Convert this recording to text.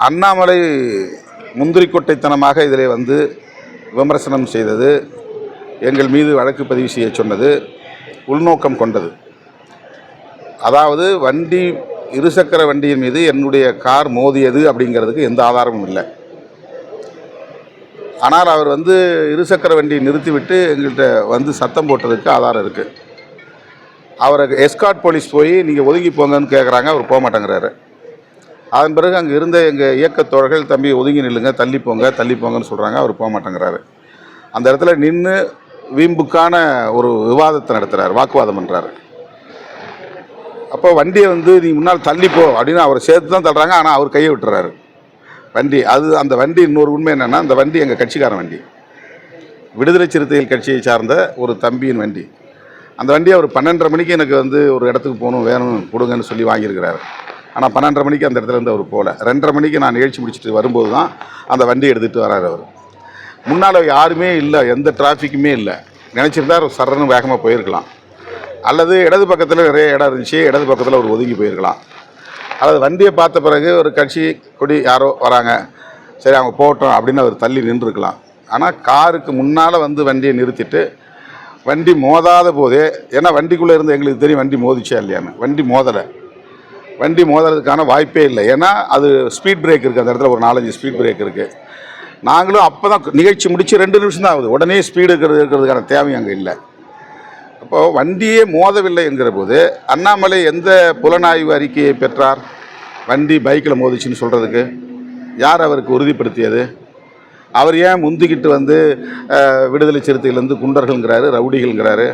அண்ணாமலை முந்திரிக்கொட்டைத்தனமாக இதில் வந்து விமர்சனம் செய்தது, எங்கள் மீது வழக்கு பதிவு செய்ய சொன்னது உள்நோக்கம் கொண்டது. அதாவது இருசக்கர வண்டியின் மீது என்னுடைய கார் மோதியது அப்படிங்கிறதுக்கு எந்த ஆதாரமும் இல்லை. ஆனால் அவர் இருசக்கர வண்டியை நிறுத்திவிட்டு எங்கள்கிட்ட சத்தம் போட்டதுக்கு ஆதாரம் இருக்குது. அவரை எஸ்கார்ட் போலீஸ் போய் நீங்கள் ஒதுங்கி போங்கன்னு கேட்குறாங்க, அவர் போக மாட்டேங்கிறாரு. அதன் பிறகு அங்கே இருந்த எங்கள் இயக்கத்தோழர்கள் தம்பி ஒதுங்கி நில்லுங்க, தள்ளி போங்கன்னு சொல்கிறாங்க, அவர் போக மாட்டேங்கிறாரு. அந்த இடத்துல நின்று வீம்புக்கான ஒரு விவாதத்தை நடத்துகிறார், வாக்குவாதம் பண்ணுறாரு. அப்போ வண்டியை நீ முன்னால் தள்ளிப்போ அப்படின்னு அவரை சேர்த்து தான் தள்ளுறாங்க. ஆனால் அவர் கையை விட்டுறாரு. அந்த வண்டி இன்னொரு உண்மை என்னென்னா, அந்த வண்டி எங்கள் கட்சிக்காரன் வண்டி, விடுதலை சிறுத்தைகள் கட்சியை சார்ந்த ஒரு தம்பியின் வண்டி. அந்த வண்டியை அவர் 12:30 மணிக்கு எனக்கு ஒரு இடத்துக்கு போகணும், வேணும், கொடுங்கன்னு சொல்லி வாங்கியிருக்கிறாரு. ஆனால் 12:30 மணிக்கு அந்த இடத்துல அவர் போகல. 2:30 மணிக்கு நான் நிகழ்ச்சி முடிச்சுட்டு வரும்போது தான் அந்த வண்டி எடுத்துகிட்டு வராரு. அவர் முன்னால் யாருமே இல்லை, எந்த டிராஃபிக்குமே இல்லை. நினச்சிருந்தா சரன்னு வேகமாக போயிருக்கலாம், அல்லது இடது பக்கத்தில் நிறைய இடம் இருந்துச்சு, இடது பக்கத்தில் அவர் ஒதுங்கி போயிருக்கலாம். அல்லது வண்டியை பார்த்த பிறகு ஒரு கட்சி கொடி யாரோ வராங்க, சரி அவங்க போகட்டும் அப்படின்னு அவர் தள்ளி நின்றுருக்கலாம். ஆனால் காருக்கு முன்னால் வண்டியை நிறுத்திட்டு வண்டி மோதாத போதே, ஏன்னா வண்டிக்குள்ளே இருந்து எங்களுக்கு தெரியும் வண்டி மோதிச்சா இல்லையான்னு. வண்டி மோதுறதுக்கான வாய்ப்பே இல்லை. ஏன்னா அது ஸ்பீட் பிரேக் இருக்குது, அந்த இடத்துல ஒரு 4-5 ஸ்பீட் பிரேக் இருக்குது. நாங்களும் அப்போ தான் நிகழ்ச்சி முடித்து 2 நிமிஷம் தான் ஆகுது, உடனே ஸ்பீடு இருக்கிறதுக்கான தேவை அங்கே இல்லை. அப்போது வண்டியே மோதவில்லை என்கிற போது அண்ணாமலை எந்த புலனாய்வு அறிக்கையை பெற்றார்? வண்டி பைக்கில் மோதிச்சுன்னு சொல்கிறதுக்கு யார் அவருக்கு உறுதிப்படுத்தியது? அவர் ஏன் முந்திக்கிட்டு விடுதலை சிறுத்தைகள் குண்டர்கள்ங்கிறாரு, ரவுடிகள்ங்கிறாரு?